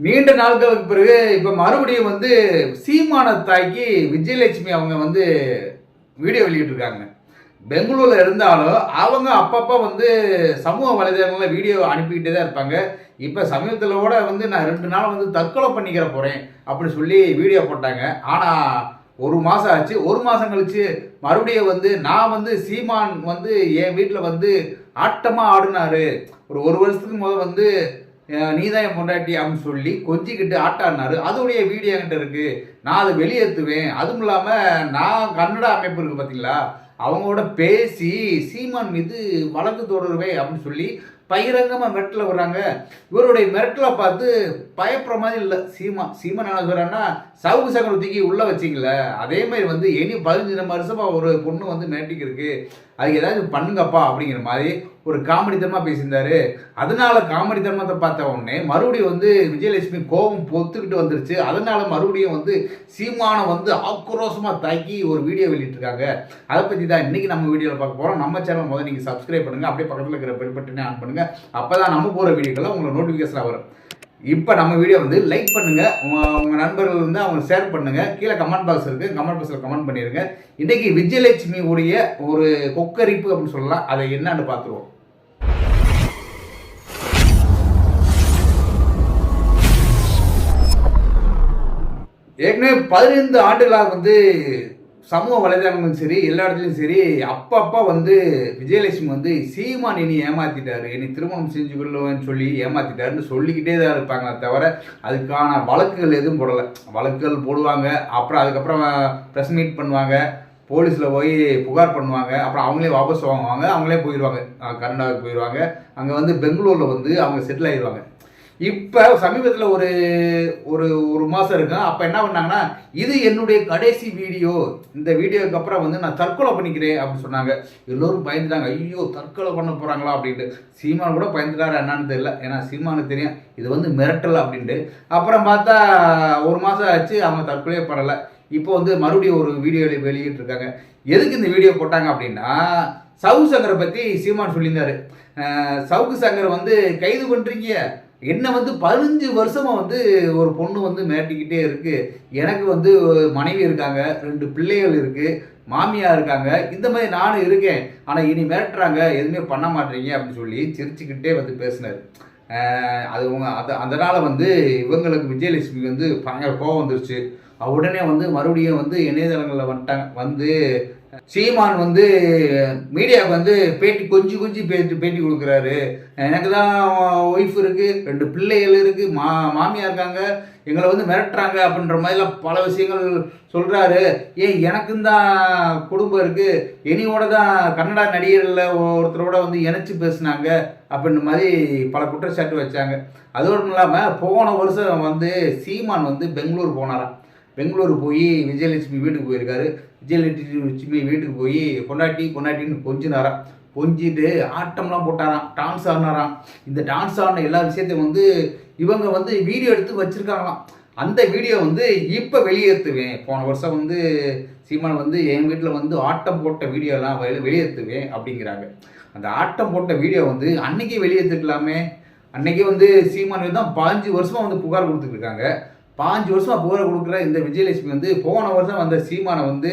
நீண்ட நாட்களுக்கு பிறகு இப்ப மறுபடியும் வந்து சீமான தாய்க்கு விஜயலட்சுமி அவங்க வந்து வீடியோ வெளியிட்டிருக்காங்க. பெங்களூர்ல இருந்தாலும் அவங்க அப்பப்போ வந்து சமூக வலைதளங்களில் வீடியோ அனுப்பிக்கிட்டே தான் இருப்பாங்க. இப்போ சமீபத்தில் கூட வந்து நான் 2 நாள் வந்து தற்கொலை பண்ணிக்கிற போகிறேன் அப்படின்னு சொல்லி வீடியோ போட்டாங்க. ஆனால் 1 மாதம் ஆச்சு. 1 மாதம் கழிச்சு மறுபடியும் வந்து நான் வந்து சீமான் வந்து என் வீட்டில் வந்து ஆட்டமாக ஆடினாரு. ஒரு வருஷத்துக்கு முதல் வந்து நீதான் என் பொண்டாட்டி அப்படின்னு சொல்லி கொஞ்சிக்கிட்டு ஆட்டாடினாரு. அதோடைய வீடியோ என்கிட்ட இருக்கு. நான் அதை வெளியேற்றுவேன். அதுவும் இல்லாமல் நான் கன்னட அமைப்பு இருக்கு பார்த்தீங்களா, அவங்களோட பேசி சீமான் மீது வழக்கு தொடருவேன் அப்படின்னு சொல்லி பகிரங்கமாக மிரட்டல வர்றாங்க. இவருடைய மிரட்டலை பார்த்து பயப்படுற மாதிரி இல்லை சீமான் என்ன சொல்கிறான்னா, சவுக்கு சங்கரை தூக்கி உள்ளே வச்சிங்கள அதே மாதிரி வந்து இனி 15 வருஷமாக ஒரு பொண்ணு வந்து மிரட்டிக்கு இருக்கு, அதுக்கு ஏதாச்சும் பண்ணுங்கப்பா அப்படிங்கிற மாதிரி ஒரு காமெடித்தனமாக பேசியிருந்தாரு. அதனால காமெடித்தனத்தை பார்த்த உடனே மறுபடியும் வந்து விஜயலட்சுமி கோபம் பொத்துக்கிட்டு வந்துருச்சு. அதனால மறுபடியும் வந்து சீமானை வந்து ஆக்ரோஷமாக தாக்கி ஒரு வீடியோ வெளியிட்டிருக்காங்க. அதை பற்றி தான் இன்னைக்கு நம்ம வீடியோவில் பார்க்க போகிறோம். நம்ம சேனல் முதல்ல நீங்கள் சப்ஸ்கிரைப் பண்ணுங்கள், அப்படியே பக்கத்தில் இருக்கிற பெல் பட்டனை ஆன் பண்ணுங்கள். அப்போ தான் நம்ம போகிற வீடியோக்கெல்லாம் உங்களுக்கு நோட்டிஃபிகேஷன் வரும். இப்போ நம்ம வீடியோ வந்து லைக் பண்ணுங்கள், உங்கள் நண்பர்கள் வந்து அவங்க ஷேர் பண்ணுங்கள், கீழே கமெண்ட் பாக்ஸ் இருக்குது, கமெண்ட் பாக்ஸில் கமெண்ட் பண்ணிடுங்க. இன்றைக்கி விஜயலட்சுமி உடைய ஒரு கொக்கரிப்பு அப்படின்னு சொல்லலாம், அதை என்னன்னு பார்த்துருவோம். ஏற்கனவே 15 ஆண்டுகளாக வந்து சமூக வலைதளங்களும் சரி எல்லா இடத்துலையும் சரி அப்பப்போ வந்து விஜயலட்சுமி வந்து சீமான் இனி ஏமாத்திட்டாரு, இனி திருமணம் செஞ்சு கொள்ளுவேன்னு சொல்லி ஏமாத்திட்டாருன்னு சொல்லிக்கிட்டே தான் இருப்பாங்க. தவிர அதுக்கான வழக்குகள் எதுவும் போடலை. வழக்குகள் போடுவாங்க, அப்புறம் அதுக்கப்புறம் ப்ரெஸ் மீட் பண்ணுவாங்க, போலீஸில் போய் புகார் பண்ணுவாங்க, அப்புறம் அவங்களே வாபஸ் வாங்குவாங்க, அவங்களே போயிடுவாங்க, கர்நாடகாவுக்கு போயிடுவாங்க. அங்கே வந்து பெங்களூரில் வந்து அவங்க செட்டில் ஆகிடுவாங்க. இப்போ சமீபத்தில் ஒரு ஒரு ஒரு மாதம் இருக்கும். அப்போ என்ன பண்ணாங்கன்னா, இது என்னுடைய கடைசி வீடியோ, இந்த வீடியோக்கு அப்புறம் வந்து நான் தற்கொலை பண்ணிக்கிறேன் அப்படின்னு சொன்னாங்க. எல்லோரும் பயந்துட்டாங்க, ஐயோ தற்கொலை பண்ண போகிறாங்களா அப்படின்ட்டு. சீமான் கூட பயந்துட்டாரா என்னன்னு தெரியல, ஏன்னா சீமானுக்கு தெரியும் இது வந்து மிரட்டல் அப்படின்ட்டு. அப்புறம் பார்த்தா 1 மாதம் ஆச்சு, அவங்க தற்கொலையே பண்ணலை. இப்போ வந்து மறுபடியும் ஒரு வீடியோ வெளியிட்டிருக்காங்க. எதுக்கு இந்த வீடியோ போட்டாங்க அப்படின்னா, சவுக்கு சங்கரை பற்றி சீமான் சொல்லியிருந்தாரு. சவுக்கு சங்கரை வந்து கைது பண்ணுறீங்க, என்ன வந்து 15 வருஷமாக வந்து ஒரு பொண்ணு வந்து மிரட்டிக்கிட்டே இருக்கு, எனக்கு வந்து மனைவி இருக்காங்க, 2 பிள்ளைகள் இருக்குது, மாமியார் இருக்காங்க, இந்த மாதிரி நானும் இருக்கேன், ஆனால் இனி மிரட்டுறாங்க, எதுவுமே பண்ண மாட்டேறீங்க அப்படின்னு சொல்லி சிரிச்சுக்கிட்டே வந்து பேசினார். அதனால் வந்து இவங்களுக்கு விஜயலட்சுமி வந்து பயங்கர கோவம் வந்துருச்சு. உடனே வந்து மறுபடியும் வந்து இணையதளங்களில் வந்து சீமான் வந்து மீடியாவுக்கு வந்து கொஞ்சி பேட்டி கொடுக்குறாரு. எனக்கு தான் ஒய்ஃப் இருக்குது, 2 பிள்ளைகள் இருக்குது, மாமியார் இருக்காங்க, எங்களை வந்து மிரட்டுறாங்க அப்படின்ற மாதிரிலாம் பல விஷயங்கள் சொல்கிறாரு. எனக்கும் தான் குடும்பம் இருக்குது, இனியோட தான் கன்னடா நடிகர்களில் ஒருத்தரோட வந்து இணைச்சி பேசினாங்க அப்படின்ற மாதிரி பல குற்றச்சாட்டு வச்சாங்க. அதோடு இல்லாமல் போன வருஷம் வந்து சீமான் வந்து பெங்களூர் போனாராம். பெங்களூர் போய் விஜயலட்சுமி வீட்டுக்கு போயிருக்காரு. விஜயலட்சுமி வீட்டுக்கு போய் பொண்டாட்டின்னு கொஞ்சினாராம். கொஞ்சிட்டு ஆட்டம்லாம் போட்டாராம், டான்ஸ் ஆடினாராம். இந்த டான்ஸ் ஆடின எல்லா விஷயத்தையும் வந்து இவங்க வந்து வீடியோ எடுத்து வச்சுருக்காங்களாம். அந்த வீடியோ வந்து இப்போ வெளியேற்றுவேன், போன வருஷம் வந்து சீமான் வந்து என் வீட்டில் வந்து ஆட்டம் போட்ட வீடியோலாம் வெளியேற்றுவேன் அப்படிங்கிறாங்க. அந்த ஆட்டம் போட்ட வீடியோ வந்து அன்றைக்கே வெளியேற்றுக்கலாமே. அன்றைக்கே வந்து சீமான் தான் 15 வருஷமாக வந்து புகார் கொடுத்துட்ருக்காங்க. 5 வருஷமாக புகார் கொடுக்குற இந்த விஜயலட்சுமி வந்து போன வருஷம் வந்த சீமானை வந்து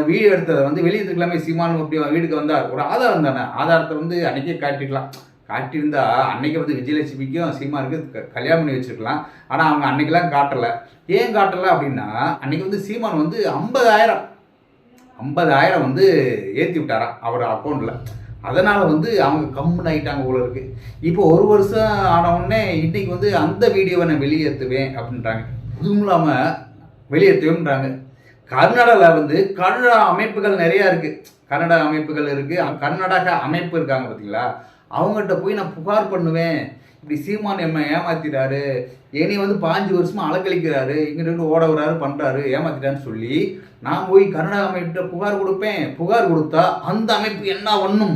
வீடியோ எடுத்ததை வந்து வெளியேற்றுக்கலாமே. சீமான் அப்படி வீட்டுக்கு வந்தால் ஒரு ஆதாரம் தானே, ஆதாரத்தை வந்து அன்றைக்கே காட்டிக்கலாம். காட்டியிருந்தா அன்றைக்கி வந்து விஜயலட்சுமிக்கும் சீமானுக்கு கல்யாணம் பண்ணி வச்சுருக்கலாம். ஆனால் அவங்க அன்றைக்கெலாம் காட்டலை. ஏன் காட்டலை அப்படின்னா, அன்றைக்கி வந்து சீமான் வந்து 50,000 வந்து ஏற்றி விட்டாராம் அவர் அக்கௌண்ட்டில். அதனால் வந்து அவங்க கம்முன்னு ஆகிட்டாங்க போல இருக்கு. இப்போ 1 வருஷம் ஆனவுடனே இன்றைக்கி வந்து அந்த வீடியோவை நான் வெளியேற்றுவேன் அப்படின்றாங்க. இதுவும் இல்லாமல் வெளியேற்றுவேன்றாங்க. கர்நாடகாவில் வந்து கன்னடா அமைப்புகள் நிறையா இருக்குது, கன்னடா அமைப்புகள் இருக்குது, கர்நாடகா அமைப்பு இருக்காங்க பார்த்தீங்களா, அவங்ககிட்ட போய் நான் புகார் பண்ணுவேன், இப்படி சீமான் ஏமாத்திட்டாரு, இனி வந்து 5 வருஷமாக அலக்கழிக்கிறாரு, இங்கிட்டு ஓட வராரு பண்ணுறாரு, ஏமாத்திட்டான்னு சொல்லி நான் போய் கன்னடா அமைப்பிட்ட புகார் கொடுப்பேன். புகார் கொடுத்தா அந்த அமைப்பு என்ன பண்ணும்,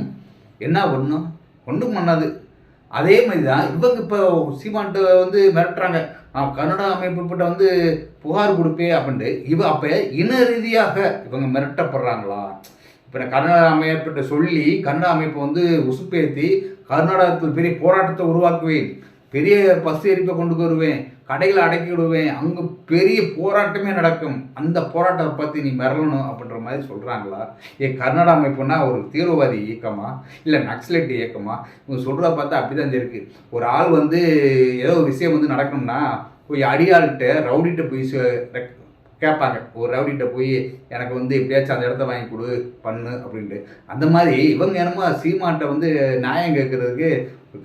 ஒன்றும் பண்ணாது. அதே மாதிரி தான் இவங்க இப்போ சீமான்ட்ட வந்து மிரட்டுறாங்க, நான் கன்னடா அமைப்புகிட்ட வந்து புகார் கொடுப்பேன் அப்படின்ட்டு. அப்போ இன ரீதியாக இவங்க மிரட்டப்படுறாங்களா? இப்போ நான் கன்னடா அமைப்பிட்ட சொல்லி கன்னடா அமைப்பை வந்து உசுப்பேற்றி கர்நாடகத்தில் பெரிய போராட்டத்தை உருவாக்குவேன், பெரிய பஸ் எரிப்பை கொண்டு வருவேன், கடைகளை அடக்கி விடுவேன், அங்கே பெரிய போராட்டமே நடக்கும், அந்த போராட்டத்தை பற்றி நீ மிரளணும் அப்படின்ற மாதிரி சொல்கிறாங்களா? கர்நாடகா அமைப்புனா ஒரு தீவிரவாதி இயக்கமா இல்லை நக்சலைட் இயக்கமா? இவங்க சொல்கிறத பார்த்தா அப்படி தான் இருக்குது. ஒரு ஆள் வந்து ஏதோ ஒரு விஷயம் வந்து நடக்கணும்னா போய் அடியாள்கிட்ட ரவுடிகிட்ட போய் கேட்பாங்க. ஒரு ரவுடிகிட்ட போய் எனக்கு வந்து எப்படியாச்சும் அந்த இடத்த வாங்கி கொடு பண்ணு அப்படின்ட்டு. அந்த மாதிரி இவங்க என்னமோ சீமான்ட்ட வந்து நியாயம் கேட்குறதுக்கு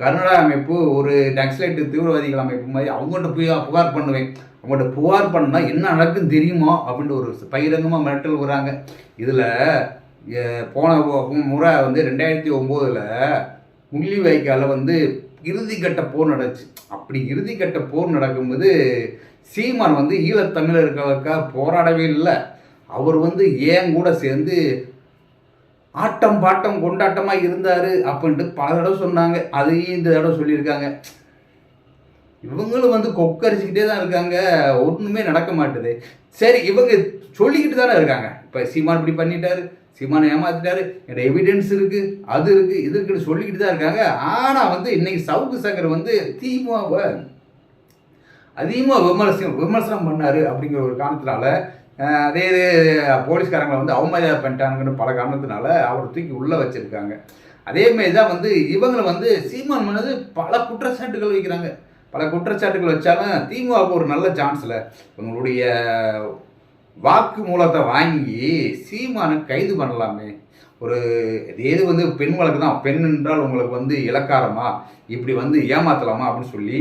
கர்நாடகா அமைப்பு ஒரு நக்சலைட் தீவிரவாதிகள் அமைப்பு மாதிரி அவங்கள்ட்ட போய் புகார் பண்ணுவேன், அவங்கள்ட்ட புகார் பண்ணால் என்ன நடக்குன்னு தெரியுமோ அப்படின்ட்டு ஒரு பகிரங்கமாக மிரட்டல் வராங்க. இதில் போன முறை வந்து 2009 முள்ளிவாய்க்கால வந்து இறுதிக்கட்ட போர் நடந்துச்சு. அப்படி இறுதிக்கட்ட போர் நடக்கும்போது சீமான் வந்து ஈழத்தமிழர்களுக்காக போராடவே இல்லை. அவர் வந்து ஏன் கூட சேர்ந்து ஆட்டம் பாட்டம் கொண்டாட்டமாக இருந்தார் அப்படின்ட்டு பல தடவை சொன்னாங்க. அதையும் இந்த தடவை சொல்லியிருக்காங்க. இவங்களும் வந்து கொக்கரிச்சிக்கிட்டே தான் இருக்காங்க, ஒன்றுமே நடக்க மாட்டுது. சரி, இவங்க சொல்லிக்கிட்டு தானே இருக்காங்க. இப்போ சீமான் இப்படி பண்ணிட்டாரு, சீமானை ஏமாத்திட்டாரு, என்னோட எவிடன்ஸ் இருக்குது, அது இருக்குது, இது இருக்குன்னு சொல்லிக்கிட்டு தான் இருக்காங்க. ஆனால் வந்து இன்னைக்கு சவுக்கு சங்கர் வந்து திமுகவை அதிகமாக விமர்சனம் பண்ணார் அப்படிங்கிற ஒரு காரணத்தினால, அதே போலீஸ்காரங்களை வந்து அவமரியாதை பண்ணிட்டானுங்கன்னு பல காரணத்தினால அவர் தூக்கி உள்ளே வச்சுருக்காங்க. அதேமாரி தான் வந்து இவங்களை வந்து சீமான் பண்ணது பல குற்றச்சாட்டுகள் வைக்கிறாங்க. பல குற்றச்சாட்டுகள் வச்சாலும் திமுகவுக்கு ஒரு நல்ல சான்ஸில் இவங்களுடைய வாக்கு மூலத்தை வாங்கி சீமானை கைது பண்ணலாமே. ஒரு ஏது வந்து பெண் வழக்கு தான், பெண் என்றால் உங்களுக்கு வந்து இலக்காரமா, இப்படி வந்து ஏமாற்றலாமா அப்படின்னு சொல்லி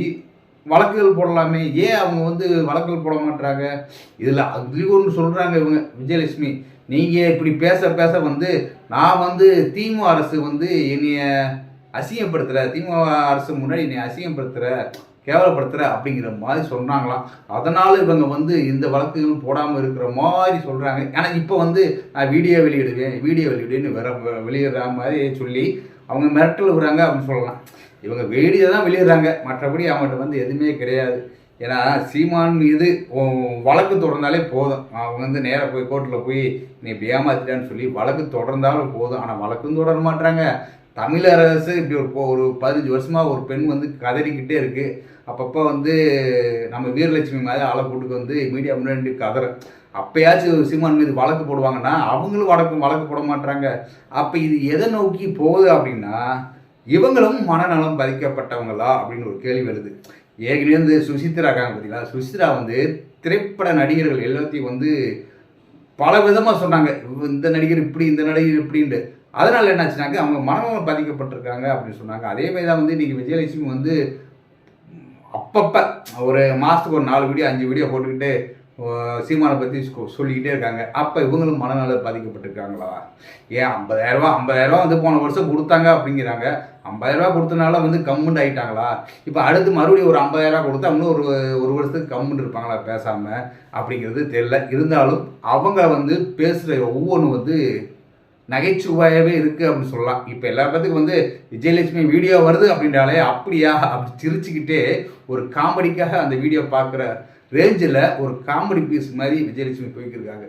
வழக்குகள் போடலாமே. ஏன் அவங்க வந்து வழக்குகள் போட மாட்டாங்க? இதில் அதுலேயும் ஒன்று சொல்கிறாங்க இவங்க விஜயலட்சுமி, நீங்கள் இப்படி பேச பேச வந்து நான் வந்து திமுக அரசு வந்து என்னைய அசிங்கப்படுத்துகிற, திமுக அரசு முன்னாடி என்னை அசிங்கப்படுத்துகிற, கேவலப்படுத்துகிற அப்படிங்கிற மாதிரி சொன்னாங்களாம். அதனால் இவங்க வந்து இந்த வழக்குகள் போடாமல் இருக்கிற மாதிரி சொல்கிறாங்க. ஆனால் இப்போ வந்து நான் வீடியோ வெளியிடுவேன்னு வெளியிடுற மாதிரி சொல்லி அவங்க மிரட்டல் விடுறாங்க அப்படின்னு சொல்லலாம். இவங்க வீடியோ தான் வெளியிடுறாங்க, மற்றபடி அவங்கள்ட்ட வந்து எதுவுமே கிடையாது. ஏன்னா சீமான் மீது வழக்கு தொடர்ந்தாலே போதும், அவங்க வந்து நேராக போய் கோர்ட்டில் போய் நீ இப்படி ஏமாத்திட்டான்னு சொல்லி வழக்கு தொடர்ந்தாலும் போதும். ஆனால் வழக்கும் தொடர மாட்டாங்க. தமிழக அரசு இப்படி ஒரு 15 வருஷமாக ஒரு பெண் வந்து கதறிக்கிட்டே இருக்குது. அப்பப்போ வந்து நம்ம வீரலட்சுமி மாதிரி ஆளை கூட்டுக்கு வந்து மீடியா முன்னாடி கதற, அப்போயாச்சும் சீமான் மீது வழக்கு போடுவாங்கன்னா அவங்களும் வழக்கு போட மாட்டாங்க. அப்போ இது எதை நோக்கி போகுது அப்படின்னா, இவங்களும் மனநலம் பாதிக்கப்பட்டவங்களா அப்படின்னு ஒரு கேள்வி வருது. ஏற்கனவே வந்து சுசித்ரா இருக்காங்க பார்த்தீங்களா, சுசித்ரா வந்து திரைப்பட நடிகர்கள் எல்லாத்தையும் வந்து பல விதமாக சொன்னாங்க, இந்த நடிகர் இப்படி, இந்த நடிகர் இப்படின்ட்டு. அதனால் என்னாச்சுனாக்க அவங்க மனநலம் பாதிக்கப்பட்டிருக்காங்க அப்படின்னு சொன்னாங்க. அதேமாதிரி தான் வந்து இன்றைக்கி விஜயலட்சுமி வந்து அப்பப்போ ஒரு மாதத்துக்கு ஒரு 4 வீடியோ 5 வீடியோ போட்டுக்கிட்டு சீமானை பற்றி சொல்லிக்கிட்டே இருக்காங்க. அப்போ இவங்களும் மனநல பாதிக்கப்பட்டிருக்காங்களா? ஏன் 50,000 வந்து போன வருஷம் கொடுத்தாங்க அப்படிங்கிறாங்க. 50,000 கொடுத்தனால வந்து கம்முண்டு ஆகிட்டாங்களா? இப்போ அடுத்து மறுபடியும் ஒரு 50,000 கொடுத்தா இன்னும் ஒரு வருஷத்துக்கு கம்முண்டு இருப்பாங்களா பேசாமல் அப்படிங்கிறது தெரியல. இருந்தாலும் அவங்க வந்து பேசுகிற ஒவ்வொன்றும் வந்து நகைச்சுவையாகவே இருக்குது அப்படின்னு சொல்லலாம். இப்போ எல்லா பேத்துக்கும் வந்து விஜயலட்சுமி வீடியோ வருது அப்படின்றாலே அப்படியா அப்படி சிரிச்சுக்கிட்டே ஒரு காமெடிக்காக அந்த வீடியோ பார்க்குற ரேஞ்சில் ஒரு காமெடி பீஸ் மாதிரி விஜயலட்சுமி போய்க்கிருக்காங்க.